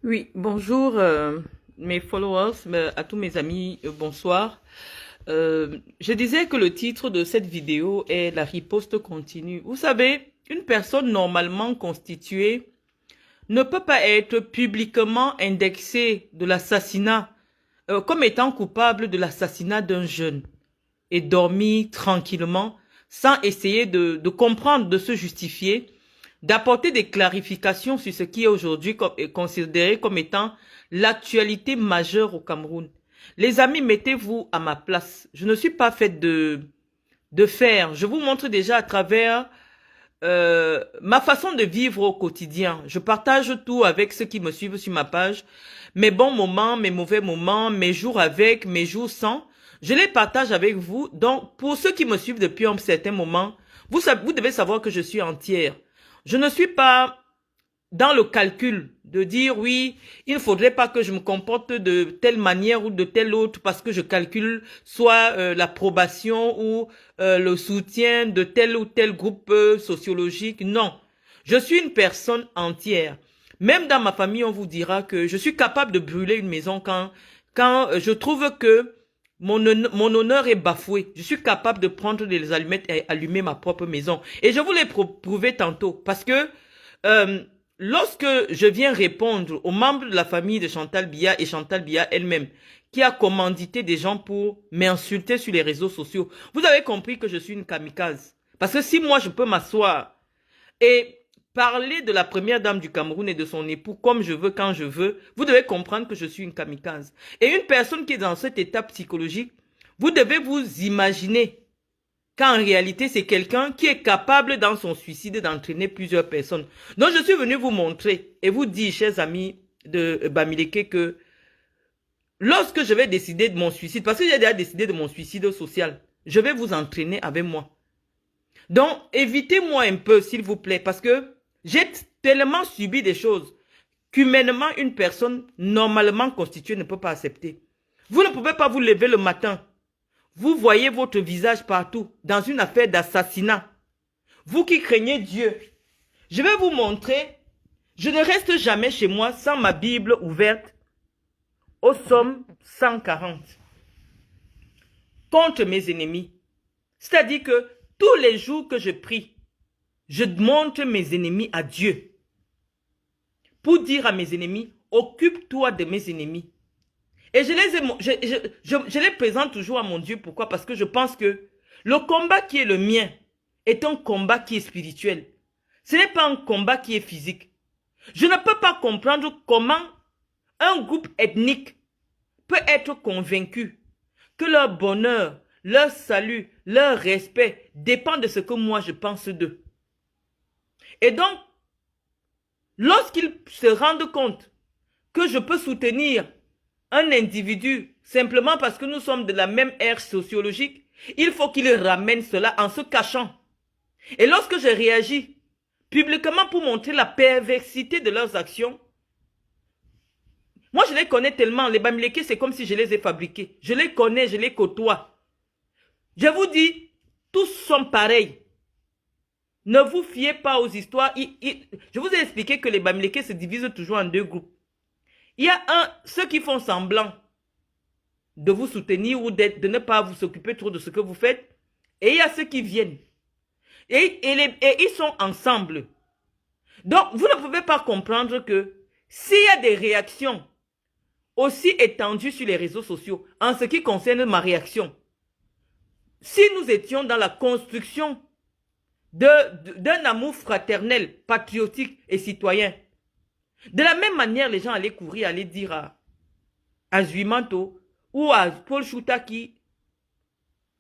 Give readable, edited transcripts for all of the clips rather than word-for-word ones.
Oui, bonjour mes followers, à tous mes amis, bonsoir. Je disais que le titre de cette vidéo est la riposte continue. Vous savez, une personne normalement constituée ne peut pas être publiquement indexée de l'assassinat, comme étant coupable de l'assassinat d'un jeune et dormir tranquillement sans essayer de comprendre, de se justifier, d'apporter des clarifications sur ce qui est aujourd'hui considéré comme étant l'actualité majeure au Cameroun. Les amis, mettez-vous à ma place. Je ne suis pas faite de faire. Je vous montre déjà à travers ma façon de vivre au quotidien. Je partage tout avec ceux qui me suivent sur ma page. Mes bons moments, mes mauvais moments, mes jours avec, mes jours sans. Je les partage avec vous. Donc, pour ceux qui me suivent depuis un certain moment, vous devez savoir que je suis entière. Je ne suis pas dans le calcul de dire oui, il ne faudrait pas que je me comporte de telle manière ou de telle autre parce que je calcule soit l'approbation ou le soutien de tel ou tel groupe sociologique. Non, je suis une personne entière. Même dans ma famille, on vous dira que je suis capable de brûler une maison quand je trouve que mon honneur est bafoué. Je suis capable de prendre des allumettes et allumer ma propre maison. Et je vous l'ai prouvé tantôt parce que euh, lorsque je viens répondre aux membres de la famille de Chantal Biya et Chantal Biya elle-même, qui a commandité des gens pour m'insulter sur les réseaux sociaux, vous avez compris que je suis une kamikaze. Parce que si moi je peux m'asseoir et parler de la première dame du Cameroun et de son époux comme je veux, quand je veux, vous devez comprendre que je suis une kamikaze. Et une personne qui est dans cet état psychologique, vous devez vous imaginer qu'en réalité, c'est quelqu'un qui est capable dans son suicide d'entraîner plusieurs personnes. Donc, je suis venu vous montrer et vous dire, chers amis de Bamileke, que lorsque je vais décider de mon suicide, parce que j'ai déjà décidé de mon suicide social, je vais vous entraîner avec moi. Donc, évitez-moi un peu, s'il vous plaît, parce que j'ai tellement subi des choses qu'humainement, une personne normalement constituée ne peut pas accepter. Vous ne pouvez pas vous lever le matin. Vous voyez votre visage partout dans une affaire d'assassinat. Vous qui craignez Dieu, je vais vous montrer, je ne reste jamais chez moi sans ma Bible ouverte au Psaume 140 contre mes ennemis. C'est-à-dire que tous les jours que je prie, je montre mes ennemis à Dieu pour dire à mes ennemis, occupe-toi de mes ennemis. Et je les présente toujours à mon Dieu. Pourquoi? Parce que je pense que le combat qui est le mien est un combat qui est spirituel. Ce n'est pas un combat qui est physique. Je ne peux pas comprendre comment un groupe ethnique peut être convaincu que leur bonheur, leur salut, leur respect dépend de ce que moi je pense d'eux. Et donc, lorsqu'ils se rendent compte que je peux soutenir un individu simplement parce que nous sommes de la même ère sociologique, il faut qu'il ramène cela en se cachant. Et lorsque je réagis publiquement pour montrer la perversité de leurs actions, moi je les connais tellement, les Bamileke c'est comme si je les ai fabriqués. Je les connais, je les côtoie. Je vous dis, tous sont pareils. Ne vous fiez pas aux histoires. Je vous ai expliqué que les Bamileke se divisent toujours en deux groupes. Il y a ceux qui font semblant de vous soutenir ou de ne pas vous occuper trop de ce que vous faites. Et il y a ceux qui viennent. Et ils sont ensemble. Donc, vous ne pouvez pas comprendre que s'il y a des réactions aussi étendues sur les réseaux sociaux, en ce qui concerne ma réaction, si nous étions dans la construction d'un amour fraternel, patriotique et citoyen, de la même manière, les gens allaient courir, allaient dire à Zuimanto ou à Paul Chouta qui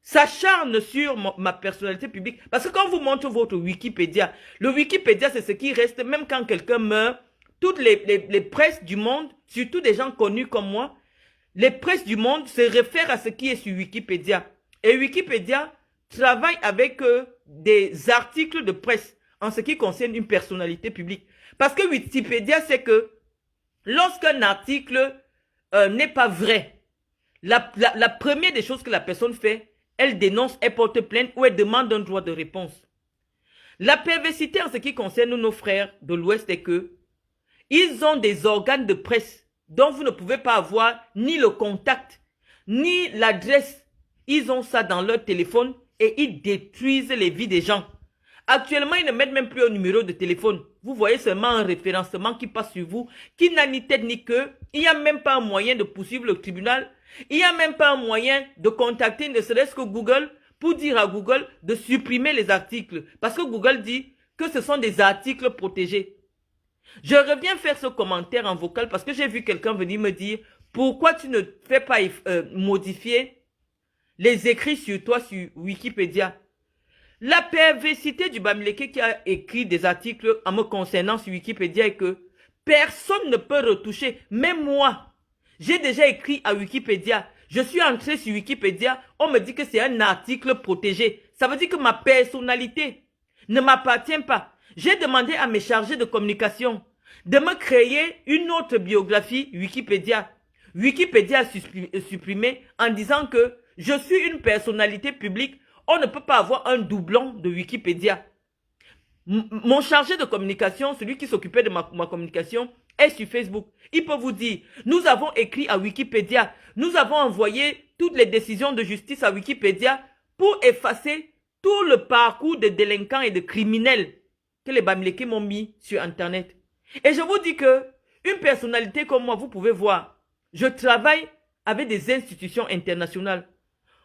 s'acharne sur ma personnalité publique. Parce que quand vous montrez votre Wikipédia, le Wikipédia, c'est ce qui reste, même quand quelqu'un meurt, toutes les presses du monde, surtout des gens connus comme moi, les presses du monde se réfèrent à ce qui est sur Wikipédia. Et Wikipédia travaille avec des articles de presse en ce qui concerne une personnalité publique. Parce que Wikipédia, c'est que lorsqu'un article n'est pas vrai, la première des choses que la personne fait, elle dénonce, elle porte plainte ou elle demande un droit de réponse. La perversité en ce qui concerne nos frères de l'Ouest est que Ils ont des organes de presse dont vous ne pouvez pas avoir ni le contact, ni l'adresse. Ils ont ça dans leur téléphone et ils détruisent les vies des gens. Actuellement, ils ne mettent même plus un numéro de téléphone. Vous voyez seulement un référencement qui passe sur vous, qui n'a ni tête ni queue. Il n'y a même pas un moyen de poursuivre le tribunal. Il n'y a même pas un moyen de contacter ne serait-ce que Google pour dire à Google de supprimer les articles. Parce que Google dit que ce sont des articles protégés. Je reviens faire ce commentaire en vocal parce que j'ai vu quelqu'un venir me dire pourquoi tu ne fais pas modifier les écrits sur toi sur Wikipédia. La perversité du Bamileke qui a écrit des articles en me concernant sur Wikipédia est que personne ne peut retoucher. Même moi, j'ai déjà écrit à Wikipédia. Je suis entré sur Wikipédia, on me dit que c'est un article protégé. Ça veut dire que ma personnalité ne m'appartient pas. J'ai demandé à mes chargés de communication de me créer une autre biographie Wikipédia. Wikipédia a supprimé en disant que je suis une personnalité publique. On ne peut pas avoir un doublon de Wikipédia. Mon chargé de communication, celui qui s'occupait de ma communication, est sur Facebook. Il peut vous dire, nous avons écrit à Wikipédia, nous avons envoyé toutes les décisions de justice à Wikipédia pour effacer tout le parcours de délinquants et de criminels que les Bamileke m'ont mis sur Internet. Et je vous dis que une personnalité comme moi, vous pouvez voir, je travaille avec des institutions internationales.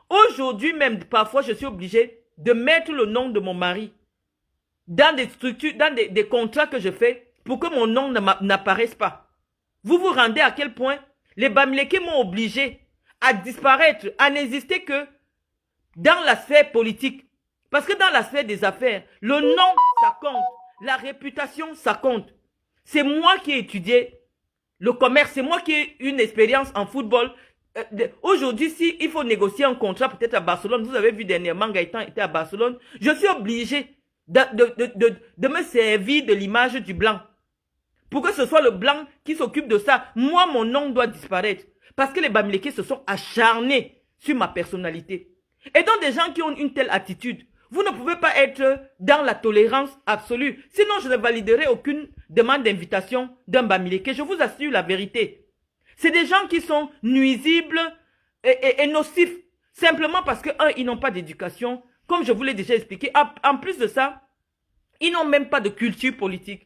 Aujourd'hui même, parfois, je suis obligée de mettre le nom de mon mari dans des structures, dans des contrats que je fais pour que mon nom n'apparaisse pas. Vous vous rendez à quel point les Bamileke m'ont obligé à disparaître, à n'exister que dans la sphère politique. Parce que dans la sphère des affaires, le nom, ça compte. La réputation, ça compte. C'est moi qui ai étudié le commerce, c'est moi qui ai une expérience en football. Aujourd'hui, si il faut négocier un contrat peut-être à Barcelone, vous avez vu dernièrement Gaëtan était à Barcelone, je suis obligé de me servir de l'image du blanc. Pour que ce soit le blanc qui s'occupe de ça, moi, mon nom doit disparaître. Parce que les Bamileke se sont acharnés sur ma personnalité. Et donc, des gens qui ont une telle attitude, vous ne pouvez pas être dans la tolérance absolue. Sinon, je ne validerai aucune demande d'invitation d'un Bamileke. Je vous assure la vérité. C'est des gens qui sont nuisibles et nocifs. Simplement parce que, un, ils n'ont pas d'éducation. Comme je vous l'ai déjà expliqué. En plus de ça, ils n'ont même pas de culture politique.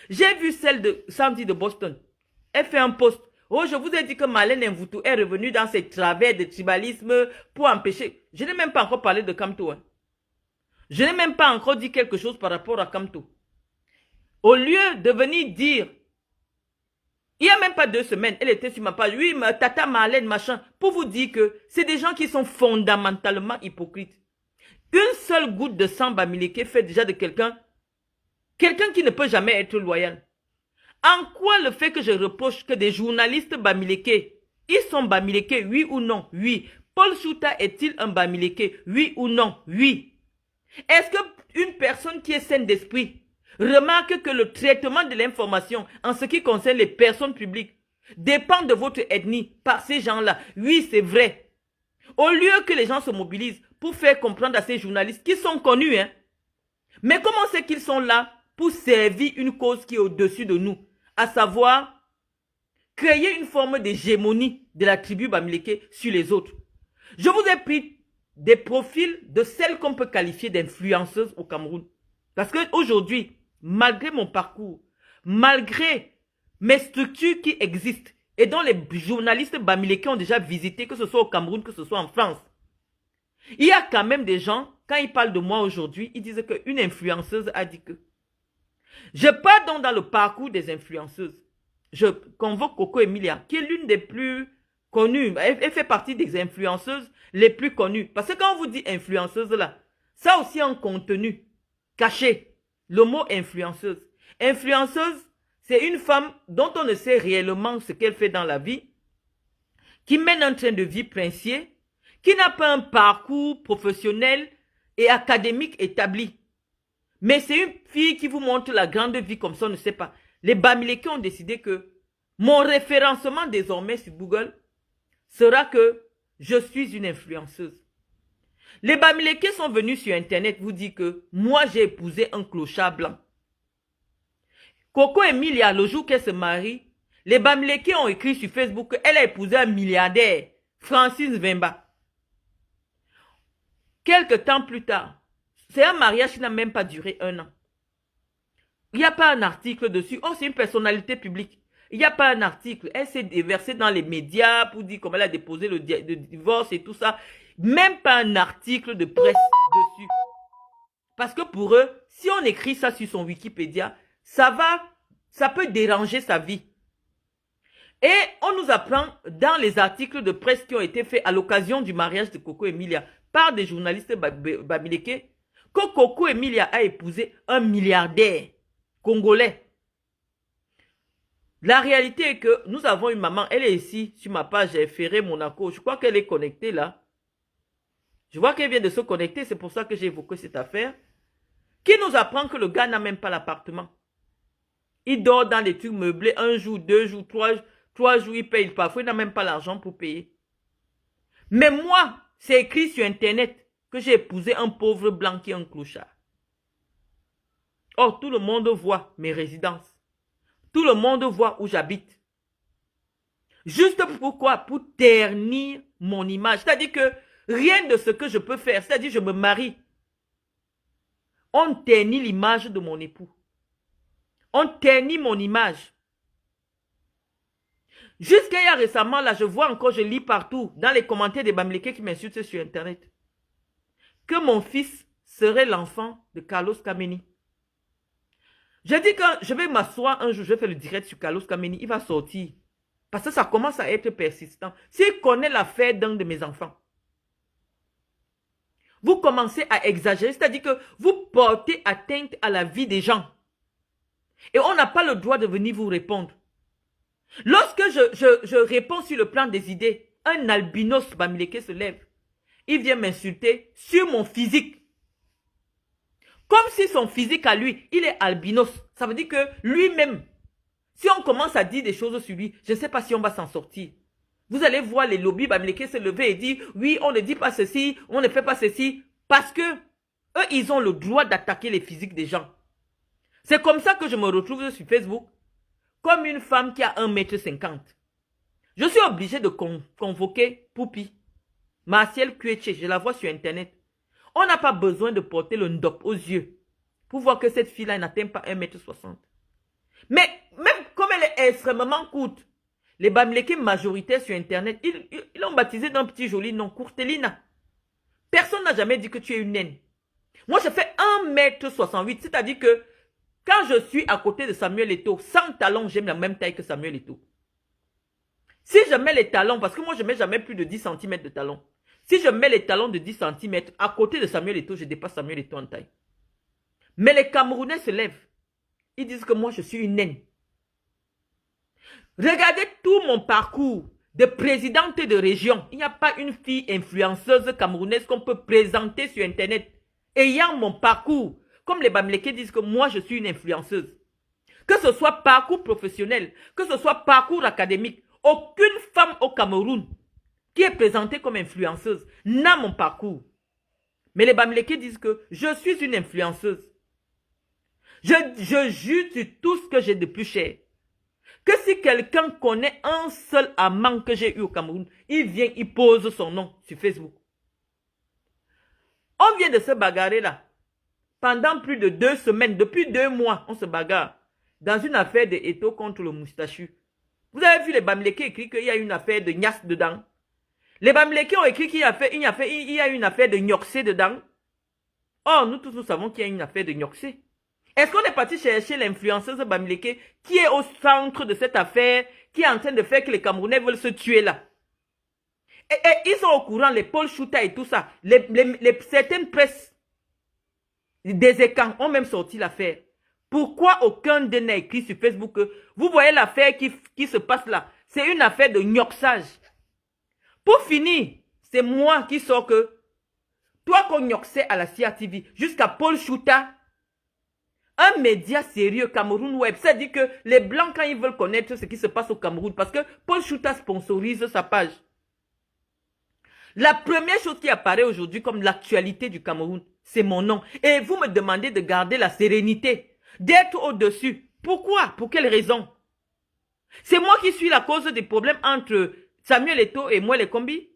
J'ai vu celle de Sandy de Boston. Elle fait un post. Oh, je vous ai dit que Marlène Mvutu est revenue dans ses travers de tribalisme pour empêcher. Je n'ai même pas encore parlé de Kamto. Hein. Je n'ai même pas encore dit quelque chose par rapport à Kamto. Au lieu de venir dire, il n'y a même pas 2 semaines, elle était sur ma page, oui, Tata Marlène, machin, pour vous dire que c'est des gens qui sont fondamentalement hypocrites. Une seule goutte de sang Bamileke fait déjà de quelqu'un qui ne peut jamais être loyal. En quoi le fait que je reproche que des journalistes Bamileke, ils sont Bamileke, oui ou non? Oui. Paul Chouta est-il un Bamileke? Oui ou non? Oui. Est-ce qu'une personne qui est saine d'esprit remarque que le traitement de l'information en ce qui concerne les personnes publiques dépend de votre ethnie par ces gens-là? Oui, c'est vrai. Au lieu que les gens se mobilisent pour faire comprendre à ces journalistes qui sont connus, hein, mais comment c'est qu'ils sont là pour servir une cause qui est au-dessus de nous, à savoir créer une forme d'hégémonie de la tribu Bamileke sur les autres. Je vous ai pris des profils de celles qu'on peut qualifier d'influenceuses au Cameroun. Parce qu'aujourd'hui, malgré mon parcours, malgré mes structures qui existent et dont les journalistes Bamileke ont déjà visité, que ce soit au Cameroun, que ce soit en France, il y a quand même des gens, quand ils parlent de moi aujourd'hui, ils disent qu'une influenceuse a dit que. Je pars donc dans le parcours des influenceuses. Je convoque Coco Emilia, qui est l'une des plus connues. Elle fait partie des influenceuses les plus connues. Parce que quand on vous dit influenceuse là, ça aussi un contenu caché. Le mot influenceuse. Influenceuse, c'est une femme dont on ne sait réellement ce qu'elle fait dans la vie, qui mène un train de vie princier, qui n'a pas un parcours professionnel et académique établi. Mais c'est une fille qui vous montre la grande vie comme ça, on ne sait pas. Les Bamileke ont décidé que mon référencement désormais sur Google sera que je suis une influenceuse. Les Bamileke sont venus sur Internet vous dire que moi j'ai épousé un clochard blanc. Coco Emilia, le jour qu'elle se marie, les Bamileke ont écrit sur Facebook qu'elle a épousé un milliardaire, Francis Vemba. Quelque temps plus tard, c'est un mariage qui n'a même pas duré 1 an. Il n'y a pas un article dessus. Oh, c'est une personnalité publique. Il n'y a pas un article. Elle s'est déversée dans les médias pour dire comment elle a déposé le divorce et tout ça. Même pas un article de presse dessus. Parce que pour eux, si on écrit ça sur son Wikipédia, ça peut déranger sa vie. Et on nous apprend dans les articles de presse qui ont été faits à l'occasion du mariage de Coco Emilia par des journalistes bamileke que Coco Emilia a épousé un milliardaire congolais. La réalité est que nous avons une maman, elle est ici sur ma page Ferré Monaco. Je crois qu'elle est connectée là. Je vois qu'elle vient de se connecter, c'est pour ça que j'ai évoqué cette affaire. Qui nous apprend que le gars n'a même pas l'appartement. Il dort dans les trucs meublés 1 jour, 2 jours, 3 jours, il paye. Parfois, il n'a même pas l'argent pour payer. Mais moi, c'est écrit sur Internet que j'ai épousé un pauvre blanc qui est un clochard. Or, tout le monde voit mes résidences. Tout le monde voit où j'habite. Juste pourquoi? Pour ternir mon image. C'est-à-dire que rien de ce que je peux faire, c'est-à-dire je me marie. On ternit l'image de mon époux. On ternit mon image. Jusqu'à il y a récemment, là, je vois encore, je lis partout, dans les commentaires des Bamileke qui m'insultent sur Internet, que mon fils serait l'enfant de Carlos Kameni. Je dis que je vais m'asseoir un jour, je vais faire le direct sur Carlos Kameni, il va sortir. Parce que ça commence à être persistant. S'il connaît l'affaire d'un de mes enfants, vous commencez à exagérer, c'est-à-dire que vous portez atteinte à la vie des gens. Et on n'a pas le droit de venir vous répondre. Lorsque je réponds sur le plan des idées, un albinos bamileke se lève. Il vient m'insulter sur mon physique. Comme si son physique à lui, il est albinos. Ça veut dire que lui-même, si on commence à dire des choses sur lui, je ne sais pas si on va s'en sortir. Vous allez voir les lobbies bamileke se lever et dire, oui, on ne dit pas ceci, on ne fait pas ceci. Parce que eux, ils ont le droit d'attaquer les physiques des gens. C'est comme ça que je me retrouve sur Facebook, comme une femme qui a 1,50 m. Je suis obligée de convoquer Poupi, Martial Kueche, je la vois sur Internet. On n'a pas besoin de porter le ndop aux yeux pour voir que cette fille-là n'atteint pas 1,60 m. Mais même comme elle est extrêmement courte, les Bamileke majoritaires sur Internet, ils l'ont baptisé d'un petit joli nom, Courtelina. Personne n'a jamais dit que tu es une naine. Moi, je fais 1,68 m, c'est-à-dire que quand je suis à côté de Samuel Eto'o, sans talons, j'aime la même taille que Samuel Eto'o. Si je mets les talons, parce que moi, je ne mets jamais plus de 10 cm de talons. Si je mets les talons de 10 cm à côté de Samuel Eto'o, je dépasse Samuel Eto'o en taille. Mais les Camerounais se lèvent. Ils disent que moi, je suis une naine. Regardez tout mon parcours de présidente de région. Il n'y a pas une fille influenceuse camerounaise qu'on peut présenter sur Internet. Ayant mon parcours, comme les Bamileke disent que moi, je suis une influenceuse. Que ce soit parcours professionnel, que ce soit parcours académique, aucune femme au Cameroun qui est présentée comme influenceuse n'a mon parcours. Mais les Bamileke disent que je suis une influenceuse. Je jure sur tout ce que j'ai de plus cher. Que si quelqu'un connaît un seul amant que j'ai eu au Cameroun, il vient, il pose son nom sur Facebook. On vient de se bagarrer là. Pendant plus de 2 semaines, depuis 2 mois, on se bagarre. Dans une affaire de Eto'o contre le moustachu. Vous avez vu les Bamileke écrit qu'il y a une affaire de Nias dedans. Les Bamileke ont écrit qu'il y a une affaire de Nyoxé dedans. Or, nous tous nous savons qu'il y a une affaire de Nyoxé. Est-ce qu'on est parti chercher l'influenceuse Bamileke qui est au centre de cette affaire, qui est en train de faire que les Camerounais veulent se tuer là? Et ils sont au courant, les Paul Chouta et tout ça. Certaines presses des écrans ont même sorti l'affaire. Pourquoi aucun d'eux n'a écrit sur Facebook que vous voyez l'affaire qui se passe là? C'est une affaire de gnoxage. Pour finir, c'est moi qui sors que toi qu'on gnoxait à la CRTV jusqu'à Paul Chouta, un média sérieux, Cameroun Web. Ça dit que les Blancs, quand ils veulent connaître ce qui se passe au Cameroun, parce que Paul Chouta sponsorise sa page. La première chose qui apparaît aujourd'hui comme l'actualité du Cameroun, c'est mon nom. Et vous me demandez de garder la sérénité, d'être au-dessus. Pourquoi? Pour quelle raison? C'est moi qui suis la cause des problèmes entre Samuel Eto'o et Moelle Kombi.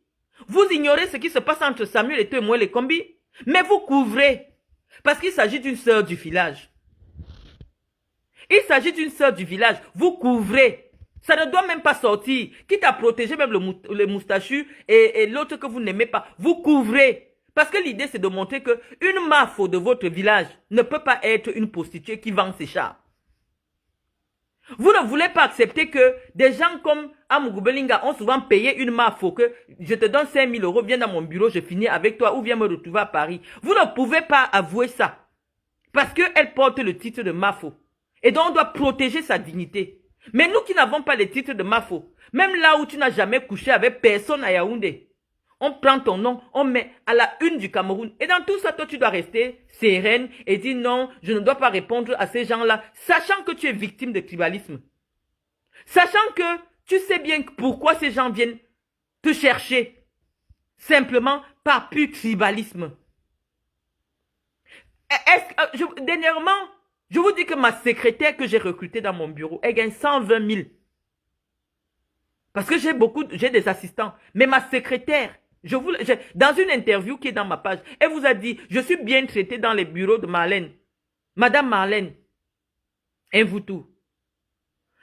Vous ignorez ce qui se passe entre Samuel Eto'o et Moelle Kombi, mais vous couvrez. Parce qu'il s'agit d'une sœur du village. Il s'agit d'une sœur du village. Vous couvrez. Ça ne doit même pas sortir. Quitte à protéger même le moustachu et l'autre que vous n'aimez pas. Vous couvrez. Parce que l'idée, c'est de montrer que une mafo de votre village ne peut pas être une prostituée qui vend ses chats. Vous ne voulez pas accepter que des gens comme Amugoubelinga ont souvent payé une mafo que je te donne 5 000 €, viens dans mon bureau, je finis avec toi ou viens me retrouver à Paris. Vous ne pouvez pas avouer ça. Parce qu'elle porte le titre de mafo. Et donc on doit protéger sa dignité. Mais nous qui n'avons pas le titre de mafo, même là où tu n'as jamais couché avec personne à Yaoundé, on prend ton nom, on met à la une du Cameroun. Et dans tout ça, toi, tu dois rester sereine et dire non, je ne dois pas répondre à ces gens-là, sachant que tu es victime de tribalisme. Sachant que tu sais bien pourquoi ces gens viennent te chercher. Simplement par pur tribalisme. Dernièrement, je vous dis que ma secrétaire que j'ai recrutée dans mon bureau, elle gagne 120 000. Parce que j'ai des assistants. Mais ma secrétaire, dans une interview qui est dans ma page, elle vous a dit, je suis bien traitée dans les bureaux de Marlène. Madame Marlène, tout.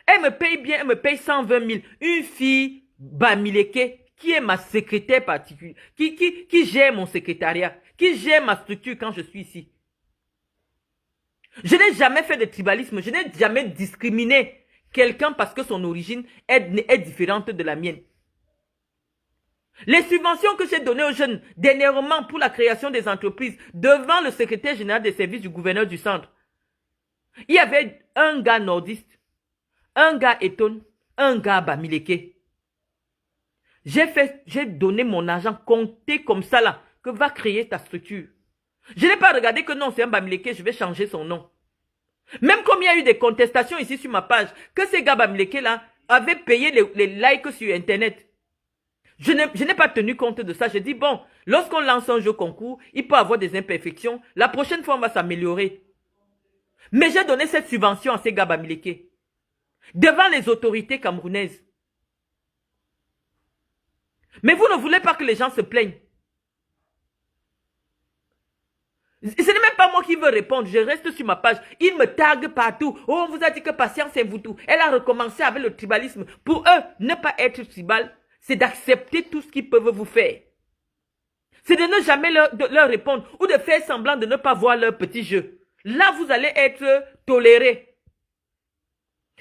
Elle me paye bien, elle me paye 120 000. Une fille, Bamileke, qui est ma secrétaire particulière, qui gère mon secrétariat, qui gère ma structure quand je suis ici. Je n'ai jamais fait de tribalisme, je n'ai jamais discriminé quelqu'un parce que son origine est différente de la mienne. Les subventions que j'ai données aux jeunes dernièrement pour la création des entreprises devant le secrétaire général des services du gouverneur du centre, il y avait un gars nordiste, un gars Eton, un gars Bamileke. J'ai donné mon argent compté comme ça là, que va créer ta structure. Je n'ai pas regardé que non, c'est un Bamileke, je vais changer son nom. Même comme il y a eu des contestations ici sur ma page, que ces gars Bamileke là avaient payé les likes sur internet. Je n'ai pas tenu compte de ça. Je dis bon, lorsqu'on lance un jeu concours, il peut avoir des imperfections. La prochaine fois, on va s'améliorer. Mais j'ai donné cette subvention à ces gars Bamileke. Devant les autorités camerounaises. Mais vous ne voulez pas que les gens se plaignent. Ce n'est même pas moi qui veux répondre, je reste sur ma page. Ils me taguent partout. Oh, on vous a dit que patience c'est vous tout. Elle a recommencé avec le tribalisme. Pour eux, ne pas être tribal, c'est d'accepter tout ce qu'ils peuvent vous faire. C'est de ne jamais leur répondre ou de faire semblant de ne pas voir leur petit jeu. Là, vous allez être toléré.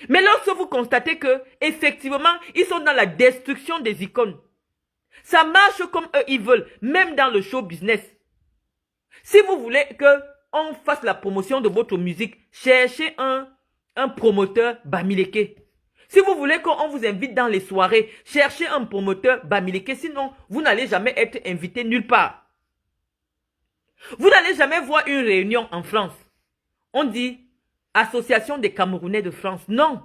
Mais lorsque vous constatez que, effectivement, ils sont dans la destruction des icônes, ça marche comme eux ils veulent, même dans le show business. Si vous voulez qu'on fasse la promotion de votre musique, cherchez un promoteur Bamileke. Si vous voulez qu'on vous invite dans les soirées, cherchez un promoteur Bamileke. Sinon, vous n'allez jamais être invité nulle part. Vous n'allez jamais voir une réunion en France. On dit Association des Camerounais de France. Non.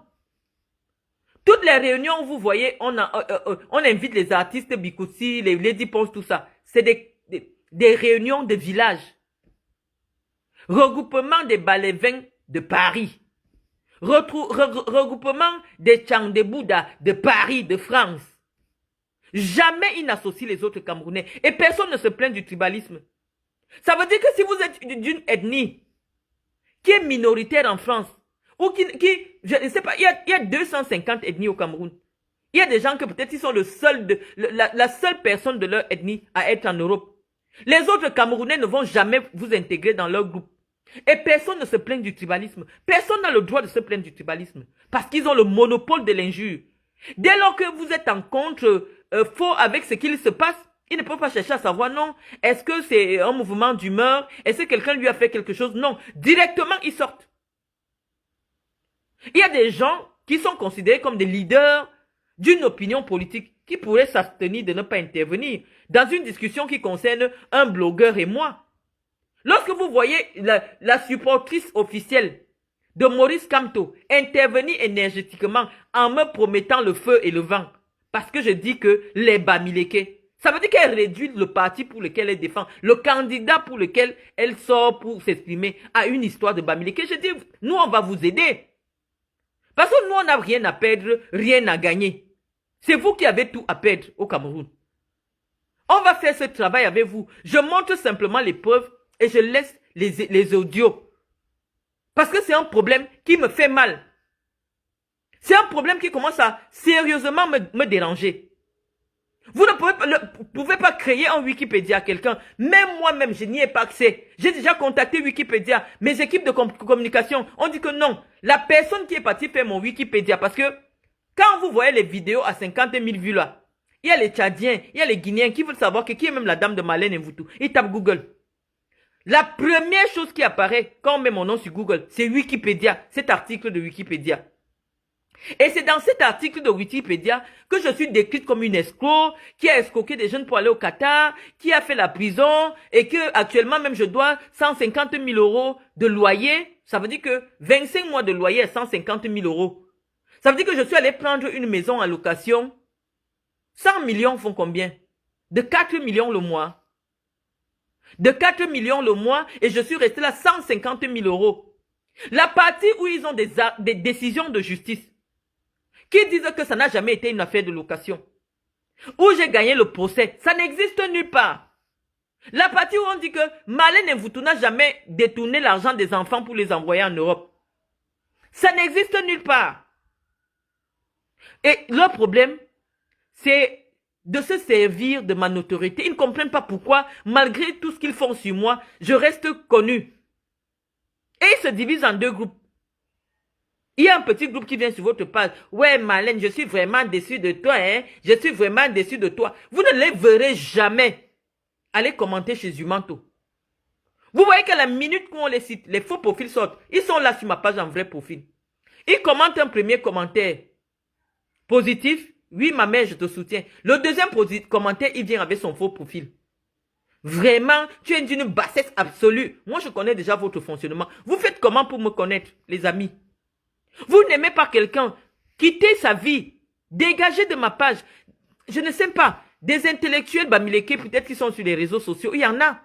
Toutes les réunions où vous voyez, on invite les artistes Bikoussi, les Lady Pons, tout ça. C'est des réunions de village. Regroupement des Balévins de Paris. Regroupement des Tchandebouda de Paris, de France. Jamais ils n'associent les autres Camerounais. Et personne ne se plaint du tribalisme. Ça veut dire que si vous êtes d'une ethnie qui est minoritaire en France, ou je ne sais pas, il y a 250 ethnies au Cameroun. Il y a des gens que peut-être ils sont la seule personne de leur ethnie à être en Europe. Les autres Camerounais ne vont jamais vous intégrer dans leur groupe. Et personne ne se plaint du tribalisme. Personne n'a le droit de se plaindre du tribalisme. Parce qu'ils ont le monopole de l'injure. Dès lors que vous êtes en contre faux avec ce qu'il se passe, ils ne peuvent pas chercher à savoir non. Est-ce que c'est un mouvement d'humeur? Est-ce que quelqu'un lui a fait quelque chose? Non. Directement, ils sortent. Il y a des gens qui sont considérés comme des leaders d'une opinion politique qui pourraient s'abstenir de ne pas intervenir dans une discussion qui concerne un blogueur et moi. Lorsque vous voyez la supportrice officielle de Maurice Kamto intervenir énergétiquement en me promettant le feu et le vent, parce que je dis que les Bamileke, ça veut dire qu'elle réduit le parti pour lequel elle défend, le candidat pour lequel elle sort pour s'exprimer à une histoire de Bamileke. Je dis, nous on va vous aider. Parce que nous, on n'a rien à perdre, rien à gagner. C'est vous qui avez tout à perdre au Cameroun. On va faire ce travail avec vous. Je montre simplement les preuves et je laisse les audios. Parce que c'est un problème qui me fait mal. C'est un problème qui commence à sérieusement me déranger. Vous ne pouvez pas créer un Wikipédia à quelqu'un. Même moi-même, je n'y ai pas accès. J'ai déjà contacté Wikipédia. Mes équipes de communication ont dit que non. La personne qui est partie faire mon Wikipédia, parce que quand vous voyez les vidéos à 50 000 vues là, il y a les Tchadiens, il y a les Guinéens qui veulent savoir qui est même la dame de Marlène Mvoutou. Ils tapent Google. La première chose qui apparaît quand on met mon nom sur Google, c'est Wikipédia, cet article de Wikipédia. Et c'est dans cet article de Wikipédia que je suis décrite comme une escroc, qui a escroqué des jeunes pour aller au Qatar, qui a fait la prison, et que actuellement même je dois 150 000 € de loyer. Ça veut dire que 25 mois de loyer à 150 000 €. Ça veut dire que je suis allé prendre une maison en location. 100 millions font combien? De 4 millions le mois. De 4 millions le mois, et je suis resté là 150 000 €. La partie où ils ont des décisions de justice, qui disent que ça n'a jamais été une affaire de location, où j'ai gagné le procès, ça n'existe nulle part. La partie où on dit que Marlène Mvoutou n'a jamais détourné l'argent des enfants pour les envoyer en Europe, ça n'existe nulle part. Et leur problème, c'est de se servir de ma notoriété. Ils ne comprennent pas pourquoi, malgré tout ce qu'ils font sur moi, je reste connu. Et ils se divisent en deux groupes. Il y a un petit groupe qui vient sur votre page. Ouais, Marlène, je suis vraiment déçu de toi, hein. Je suis vraiment déçu de toi. Vous ne les verrez jamais. Allez commenter chez Zumanto. Vous voyez qu'à la minute où on les cite, les faux profils sortent. Ils sont là sur ma page en vrai profil. Ils commentent un premier commentaire positif. Oui, ma mère, je te soutiens. Le deuxième commentaire, il vient avec son faux profil. Vraiment, tu es d'une bassesse absolue. Moi, je connais déjà votre fonctionnement. Vous faites comment pour me connaître, les amis? Vous n'aimez pas quelqu'un, quittez sa vie, dégagez de ma page. Je ne sais pas, des intellectuels bamileke peut-être qui sont sur les réseaux sociaux, il y en a.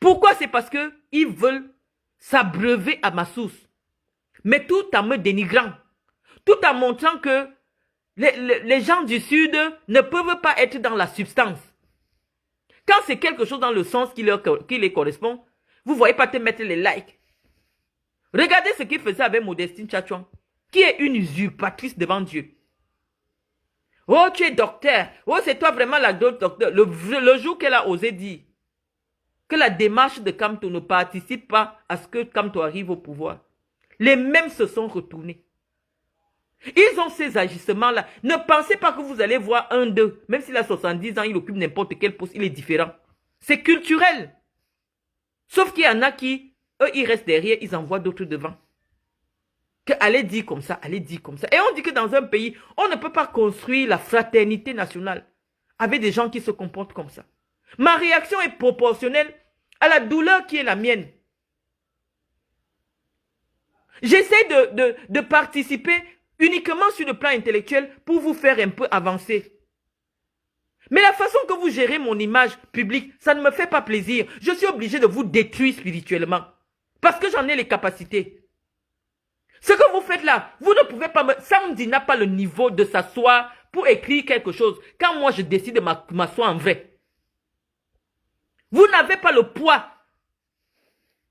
Pourquoi? C'est parce que ils veulent s'abreuver à ma source. Mais tout en me dénigrant, tout en montrant que les gens du Sud ne peuvent pas être dans la substance. Quand c'est quelque chose dans le sens qui les correspond, vous ne voyez pas te mettre les likes. Regardez ce qu'il faisait avec Modestine Tchatchouan, qui est une usurpatrice devant Dieu. Oh, tu es docteur. Oh, c'est toi vraiment la docteur. Le jour qu'elle a osé dire que la démarche de Kamto ne participe pas à ce que Kamto arrive au pouvoir, les mêmes se sont retournés. Ils ont ces agissements-là. Ne pensez pas que vous allez voir un d'eux. Même s'il a 70 ans, il occupe n'importe quel poste, il est différent. C'est culturel. Sauf qu'il y en a qui, eux, ils restent derrière, ils envoient d'autres devant. Que allez dire comme ça, allez dire comme ça. Et on dit que dans un pays, on ne peut pas construire la fraternité nationale avec des gens qui se comportent comme ça. Ma réaction est proportionnelle à la douleur qui est la mienne. J'essaie de participer uniquement sur le plan intellectuel pour vous faire un peu avancer. Mais la façon que vous gérez mon image publique, ça ne me fait pas plaisir. Je suis obligé de vous détruire spirituellement. Parce que j'en ai les capacités. Ce que vous faites là, vous ne pouvez pas me... Samedi n'a pas le niveau de s'asseoir pour écrire quelque chose. Quand moi je décide de m'asseoir en vrai. Vous n'avez pas le poids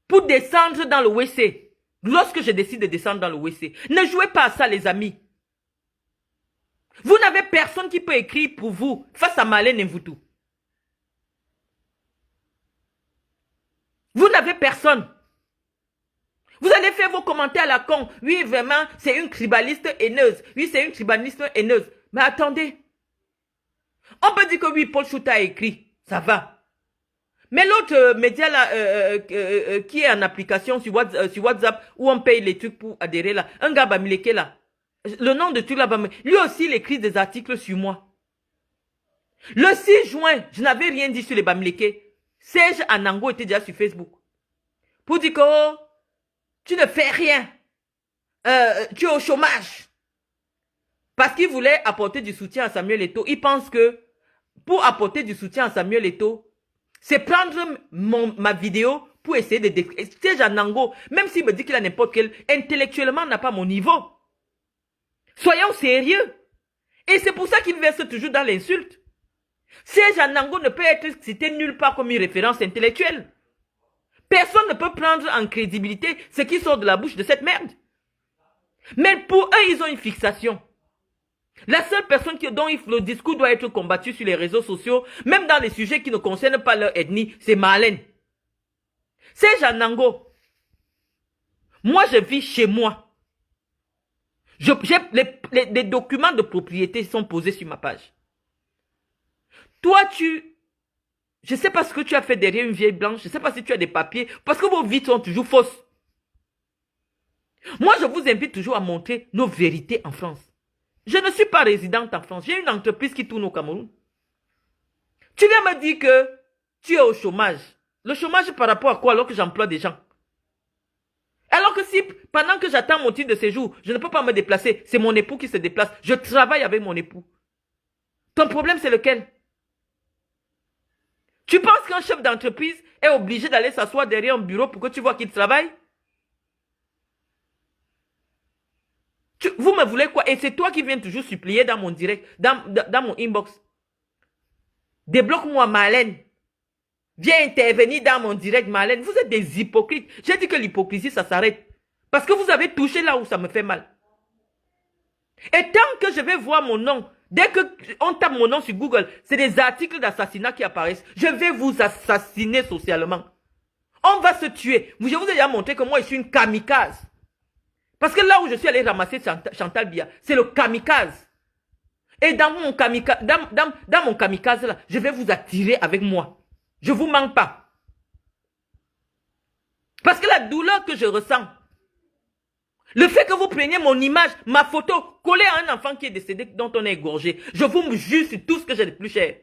pour descendre dans le WC. Lorsque je décide de descendre dans le WC. Ne jouez pas à ça, les amis. Vous n'avez personne qui peut écrire pour vous face à Marlène Mvoutou. Vous n'avez personne. Vous allez faire vos commentaires à la con. Oui, vraiment, c'est une tribaliste haineuse. Oui, c'est une tribaliste haineuse. Mais attendez. On peut dire que oui, Paul Chouta a écrit. Ça va. Mais l'autre média là, qui est en application sur WhatsApp, où on paye les trucs pour adhérer là, un gars Bamileke là, le nom de truc là, lui aussi il écrit des articles sur moi. Le 6 juin, je n'avais rien dit sur les Bamileke. Serge Anango était déjà sur Facebook. Pour dire que oh, tu ne fais rien. Tu es au chômage. Parce qu'il voulait apporter du soutien à Samuel Eto'o. Il pense que pour apporter du soutien à Samuel Eto'o, c'est prendre ma vidéo pour essayer de décrire. Serge Anango, même s'il me dit qu'il a n'importe quel, intellectuellement n'a pas mon niveau. Soyons sérieux. Et c'est pour ça qu'il verse toujours dans l'insulte. Serge Anango ne peut être cité nulle part comme une référence intellectuelle. Personne ne peut prendre en crédibilité ce qui sort de la bouche de cette merde. Mais pour eux, ils ont une fixation. La seule personne dont le discours doit être combattu sur les réseaux sociaux, même dans les sujets qui ne concernent pas leur ethnie, c'est Marlène. Serge Anango, moi je vis chez moi. Les documents de propriété sont posés sur ma page. Toi, je ne sais pas ce que tu as fait derrière une vieille blanche. Je ne sais pas si tu as des papiers. Parce que vos vies sont toujours fausses. Moi, je vous invite toujours à montrer nos vérités en France. Je ne suis pas résidente en France. J'ai une entreprise qui tourne au Cameroun. Tu viens me dire que tu es au chômage. Le chômage par rapport à quoi alors que j'emploie des gens? Alors que si, pendant que j'attends mon titre de séjour, je ne peux pas me déplacer, c'est mon époux qui se déplace. Je travaille avec mon époux. Ton problème, c'est lequel? Tu penses qu'un chef d'entreprise est obligé d'aller s'asseoir derrière un bureau pour que tu vois qu'il travaille? Vous me voulez quoi? Et c'est toi qui viens toujours supplier dans mon direct, dans mon inbox. Débloque-moi Marlène. Viens intervenir dans mon direct Marlène. Vous êtes des hypocrites. J'ai dit que l'hypocrisie ça s'arrête. Parce que vous avez touché là où ça me fait mal. Et tant que je vais voir mon nom, dès qu'on tape mon nom sur Google, c'est des articles d'assassinat qui apparaissent. Je vais vous assassiner socialement. On va se tuer. Je vous ai déjà montré que moi je suis une kamikaze. Parce que là où je suis allé ramasser Chantal Biya, c'est le kamikaze. Et dans mon kamikaze là, je vais vous attirer avec moi. Je ne vous mens pas. Parce que la douleur que je ressens, le fait que vous preniez mon image, ma photo, collée à un enfant qui est décédé, dont on est égorgé, je vous juge sur tout ce que j'ai de plus cher.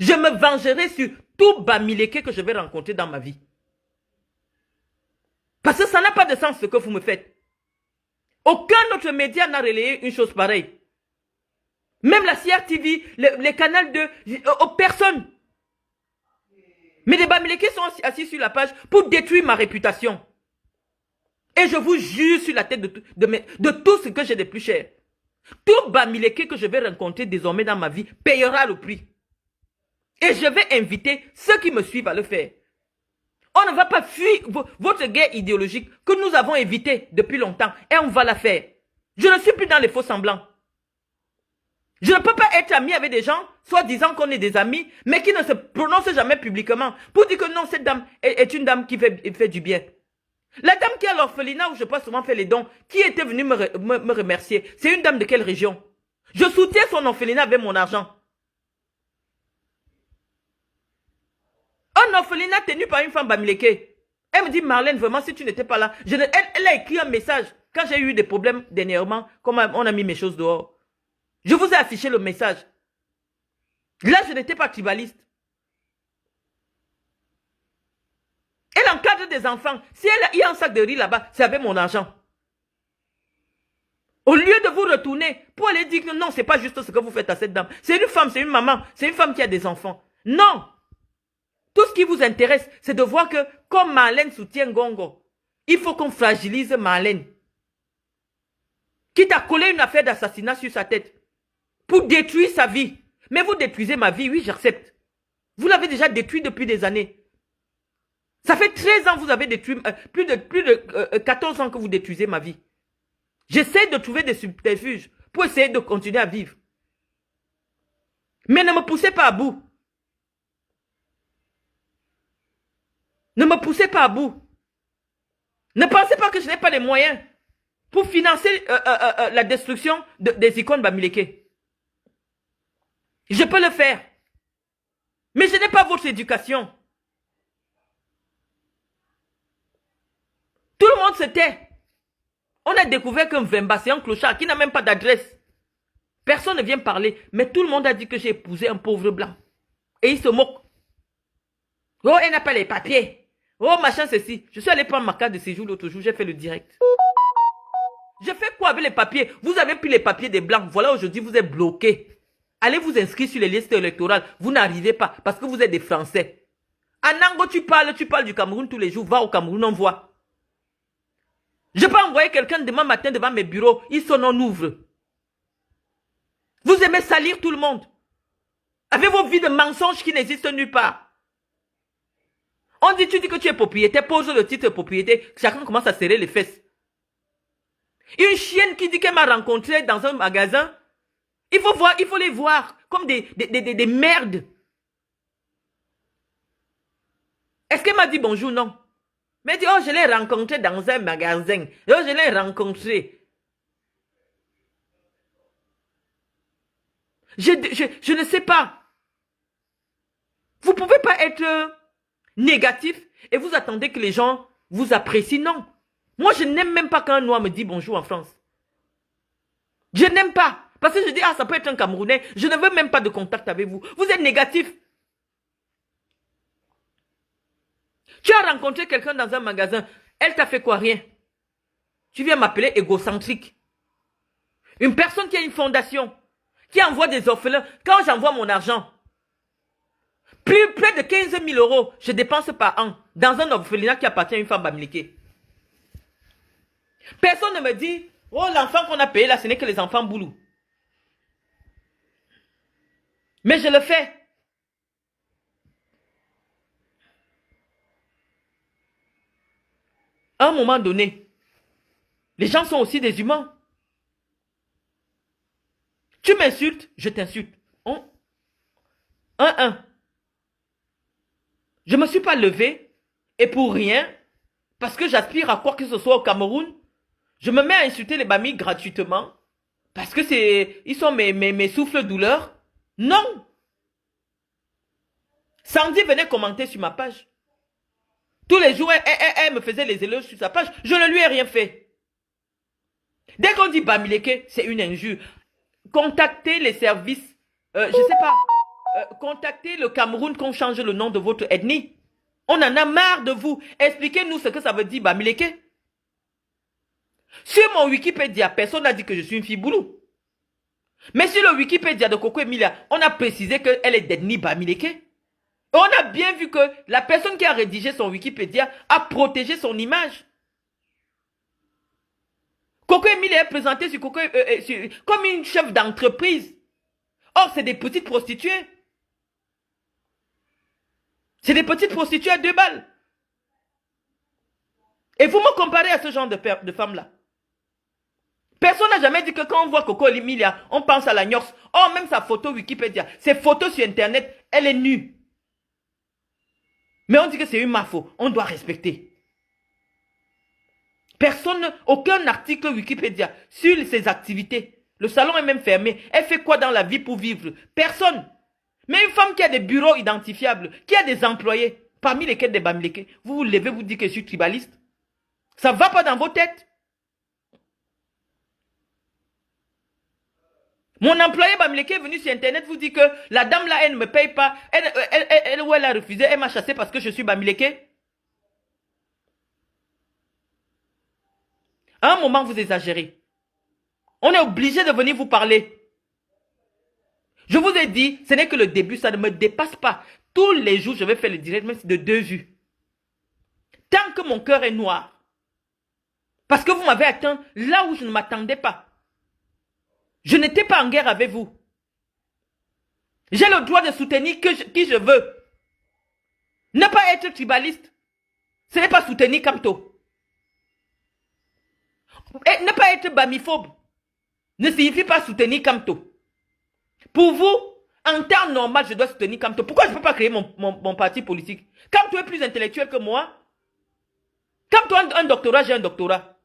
Je me vengerai sur tout Bamileke que je vais rencontrer dans ma vie. Parce que ça n'a pas de sens ce que vous me faites. Aucun autre média n'a relayé une chose pareille. Même la CRTV, les canaux de... personne. Mais les Bamileke sont assis sur la page pour détruire ma réputation. Et je vous jure sur la tête de tout ce que j'ai de plus cher. Tout Bamileke que je vais rencontrer désormais dans ma vie payera le prix. Et je vais inviter ceux qui me suivent à le faire. On ne va pas fuir votre guerre idéologique que nous avons évitée depuis longtemps. Et on va la faire. Je ne suis plus dans les faux semblants. Je ne peux pas être ami avec des gens, soit disant qu'on est des amis, mais qui ne se prononcent jamais publiquement, pour dire que non, cette dame est une dame qui fait du bien. La dame qui est à l'orphelinat, où je peux souvent faire les dons, qui était venue me remercier, c'est une dame de quelle région? Je soutiens son orphelinat avec mon argent. Un orphelinat tenu par une femme Bamileke. Elle me dit, Marlène, vraiment, si tu n'étais pas là, elle a écrit un message quand j'ai eu des problèmes d'énervement, comme on a mis mes choses dehors. Je vous ai affiché le message. Là, je n'étais pas tribaliste. Elle encadre des enfants. Si il y a un sac de riz là-bas, c'est avec mon argent. Au lieu de vous retourner pour aller dire que non, c'est pas juste ce que vous faites à cette dame. C'est une femme, c'est une maman, c'est une femme qui a des enfants. Non. Tout ce qui vous intéresse, c'est de voir que comme Marlène soutient Gongo, il faut qu'on fragilise Marlène. Quitte à coller une affaire d'assassinat sur sa tête. Pour détruire sa vie. Mais vous détruisez ma vie, oui, j'accepte. Vous l'avez déjà détruit depuis des années. Ça fait 13 ans que vous avez détruit, plus de 14 ans que vous détruisez ma vie. J'essaie de trouver des subterfuges pour essayer de continuer à vivre. Mais ne me poussez pas à bout. Ne me poussez pas à bout. Ne pensez pas que je n'ai pas les moyens pour financer la destruction des icônes Bamileke. Je peux le faire. Mais je n'ai pas votre éducation. Tout le monde se tait. On a découvert qu'un Vemba, c'est un clochard qui n'a même pas d'adresse. Personne ne vient parler. Mais tout le monde a dit que j'ai épousé un pauvre blanc. Et il se moque. Oh, elle n'a pas les papiers. Oh, machin, ceci. Je suis allé prendre ma carte de séjour l'autre jour. J'ai fait le direct. Je fais quoi avec les papiers? Vous avez pris les papiers des blancs. Voilà, aujourd'hui, vous êtes bloqués. Allez vous inscrire sur les listes électorales. Vous n'arrivez pas parce que vous êtes des Français. Anango, tu parles du Cameroun tous les jours. Va au Cameroun, on voit. Je peux envoyer quelqu'un demain matin devant mes bureaux. Ils sont non ouvre. Vous aimez salir tout le monde. Avec vos vies de mensonges qui n'existent nulle part. Tu dis que tu es propriétaire, pose le titre de propriété. Chacun commence à serrer les fesses. Une chienne qui dit qu'elle m'a rencontré dans un magasin. Il faut les voir comme des merdes. Est-ce qu'elle m'a dit bonjour? Non. Mais elle dit, oh, je l'ai rencontré dans un magasin. Oh, je l'ai rencontré. Je ne sais pas. Vous ne pouvez pas être négatif et vous attendez que les gens vous apprécient. Non. Moi, je n'aime même pas quand un noir me dit bonjour en France. Je n'aime pas. Parce que je dis, ah, ça peut être un Camerounais. Je ne veux même pas de contact avec vous. Vous êtes négatif. Tu as rencontré quelqu'un dans un magasin. Elle t'a fait quoi? Rien. Tu viens m'appeler égocentrique. Une personne qui a une fondation, qui envoie des orphelins. Quand j'envoie mon argent, près de 15 000 euros, je dépense par an dans un orphelinat qui appartient à une femme bamileke. Personne ne me dit, oh, l'enfant qu'on a payé là, ce n'est que les enfants boulous. Mais je le fais. À un moment donné, les gens sont aussi des humains. Tu m'insultes, je t'insulte. Je ne me suis pas levé et pour rien, parce que j'aspire à quoi que ce soit au Cameroun, je me mets à insulter les Bamis gratuitement parce que ils sont mes souffles douleurs. Non. Sandy venait commenter sur ma page. Tous les jours, elle me faisait les éloges sur sa page. Je ne lui ai rien fait. Dès qu'on dit Bamileke, c'est une injure. Contactez les services, je ne sais pas, contactez le Cameroun qu'on change le nom de votre ethnie. On en a marre de vous. Expliquez-nous ce que ça veut dire Bamileke. Sur mon Wikipédia, personne n'a dit que je suis une fille boulou. Mais sur le Wikipédia de Coco Emilia, on a précisé qu'elle est d'ethnie Bamileke. On a bien vu que la personne qui a rédigé son Wikipédia a protégé son image. Coco Emilia est présentée sur comme une chef d'entreprise. Or, c'est des petites prostituées. C'est des petites prostituées à 2 balles. Et vous me comparez à ce genre de femmes-là. Personne n'a jamais dit que quand on voit Coco Emilia, on pense à la Nyox. Or, même sa photo Wikipédia, ses photos sur Internet, elle est nue. Mais on dit que c'est une mafo. On doit respecter. Personne, aucun article Wikipédia sur ses activités. Le salon est même fermé. Elle fait quoi dans la vie pour vivre? Personne. Mais une femme qui a des bureaux identifiables, qui a des employés, parmi lesquels des Bamileke, vous vous levez, vous dites que je suis tribaliste. Ça ne va pas dans vos têtes. Mon employé Bamileke est venu sur Internet, vous dit que la dame là, elle ne me paye pas. Elle a refusé, elle m'a chassé parce que je suis Bamileke. À un moment, vous exagérez. On est obligé de venir vous parler. Je vous ai dit, ce n'est que le début, ça ne me dépasse pas. Tous les jours, je vais faire le direct, même si de 2 vues. Tant que mon cœur est noir. Parce que vous m'avez atteint là où je ne m'attendais pas. Je n'étais pas en guerre avec vous. J'ai le droit de soutenir qui je veux. Ne pas être tribaliste, ce n'est pas soutenir Kamto. Et ne pas être bamiphobe ne signifie pas soutenir Kamto. Pour vous, en temps normal, je dois soutenir Kamto. Pourquoi je ne peux pas créer mon parti politique? Kamto est plus intellectuel que moi. Kamto a un doctorat, j'ai un doctorat.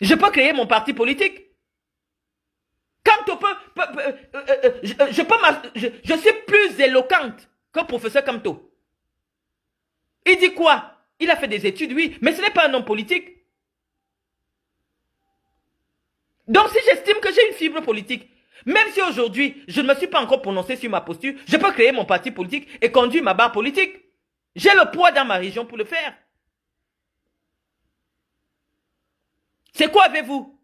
Je peux créer mon parti politique. Kamto je suis plus éloquente que professeur Kamto. Il dit quoi? Il a fait des études, oui, mais ce n'est pas un homme politique. Donc si j'estime que j'ai une fibre politique, même si aujourd'hui je ne me suis pas encore prononcé sur ma posture, je peux créer mon parti politique et conduire ma barre politique. J'ai le poids dans ma région pour le faire. C'est quoi avec vous?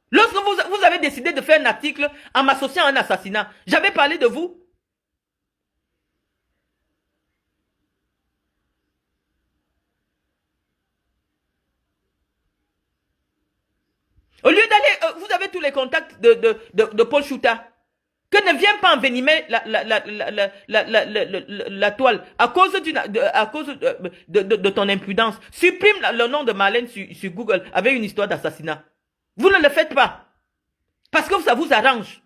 Lorsque vous avez décidé de faire un article en m'associant à un assassinat, j'avais parlé de vous. Au lieu d'aller, vous avez tous les contacts de Paul Chouta. Que ne viens pas envenimer la toile à cause, de ton impudence. Supprime le nom de Marlène sur Google avec une histoire d'assassinat. Vous ne le faites pas. Parce que ça vous arrange.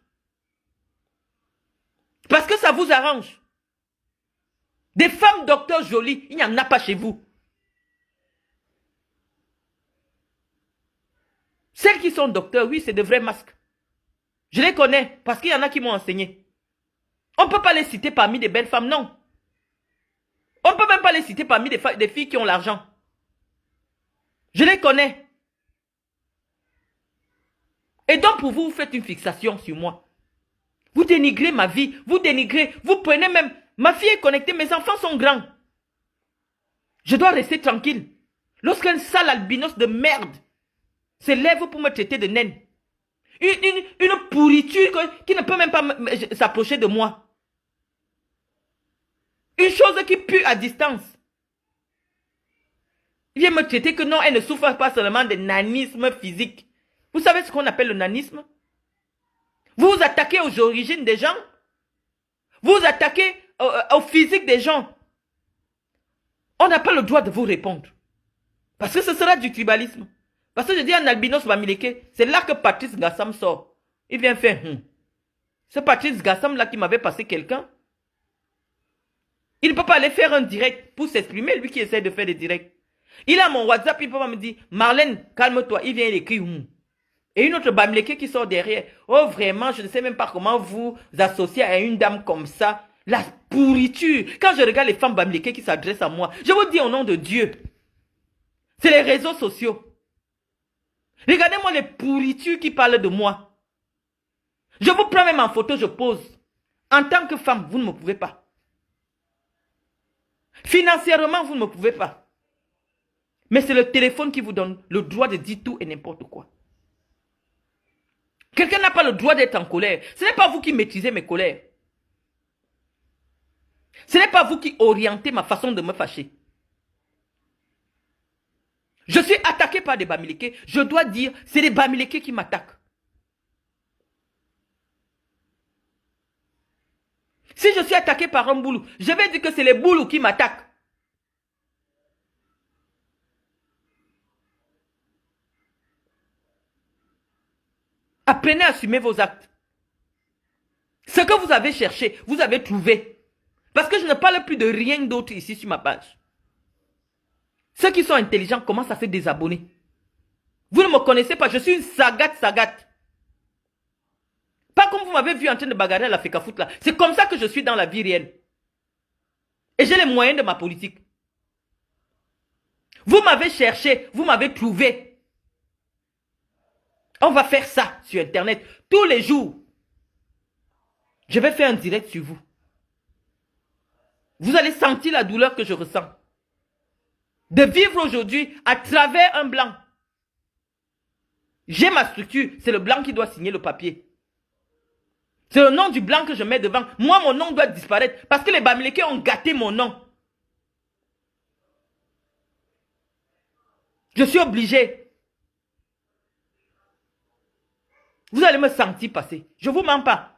Parce que ça vous arrange. Des femmes docteurs jolies, il n'y en a pas chez vous. Celles qui sont docteurs, oui, c'est de vrais masques. Je les connais parce qu'il y en a qui m'ont enseigné. On ne peut pas les citer parmi des belles femmes, non. On ne peut même pas les citer parmi des filles qui ont l'argent. Je les connais. Et donc pour vous, vous faites une fixation sur moi. Vous dénigrez ma vie, vous dénigrez, vous prenez même... Ma fille est connectée, mes enfants sont grands. Je dois rester tranquille. Lorsqu'un sale albinos de merde se lève pour me traiter de naine, une pourriture qui ne peut même pas s'approcher de moi. Une chose qui pue à distance. Il vient me traiter que non, elle ne souffre pas seulement de nanisme physique. Vous savez ce qu'on appelle le nanisme? Vous vous attaquez aux origines des gens. Vous vous attaquez au physique des gens. On n'a pas le droit de vous répondre. Parce que ce sera du tribalisme. Parce que je dis à Albinos Bamileke, c'est là que Patrice Gassam sort. Il vient faire C'est Patrice Gassam là qui m'avait passé quelqu'un. Il ne peut pas aller faire un direct pour s'exprimer, lui qui essaie de faire des directs. Il a mon WhatsApp, il peut pas me dire, Marlène, calme-toi, il vient écrire Et une autre Bamileke qui sort derrière. Oh vraiment, je ne sais même pas comment vous associer à une dame comme ça. La pourriture. Quand je regarde les femmes Bamileke qui s'adressent à moi, je vous dis au nom de Dieu. C'est les réseaux sociaux. Regardez-moi les pourritures qui parlent de moi. Je vous prends même en photo, je pose. En tant que femme, vous ne me pouvez pas. Financièrement, vous ne me pouvez pas. Mais c'est le téléphone qui vous donne le droit de dire tout et n'importe quoi. Quelqu'un n'a pas le droit d'être en colère. Ce n'est pas vous qui maîtrisez mes colères. Ce n'est pas vous qui orientez ma façon de me fâcher. Je suis attaqué par des Bamileke. Je dois dire, c'est les Bamileke qui m'attaquent. Si je suis attaqué par un boulou, je vais dire que c'est les boulous qui m'attaquent. Apprenez à assumer vos actes. Ce que vous avez cherché, vous avez trouvé. Parce que je ne parle plus de rien d'autre ici sur ma page. Ceux qui sont intelligents commencent à se désabonner. Vous ne me connaissez pas, je suis une sagate. Pas comme vous m'avez vu en train de bagarrer à la Fekafoot là. C'est comme ça que je suis dans la vie réelle. Et j'ai les moyens de ma politique. Vous m'avez cherché, vous m'avez trouvé. On va faire ça sur Internet tous les jours. Je vais faire un direct sur vous. Vous allez sentir la douleur que je ressens. De vivre aujourd'hui à travers un blanc. J'ai ma structure, c'est le blanc qui doit signer le papier. C'est le nom du blanc que je mets devant. Moi, mon nom doit disparaître parce que les Bamileke ont gâté mon nom. Je suis obligé. Vous allez me sentir passer. Je ne vous mens pas.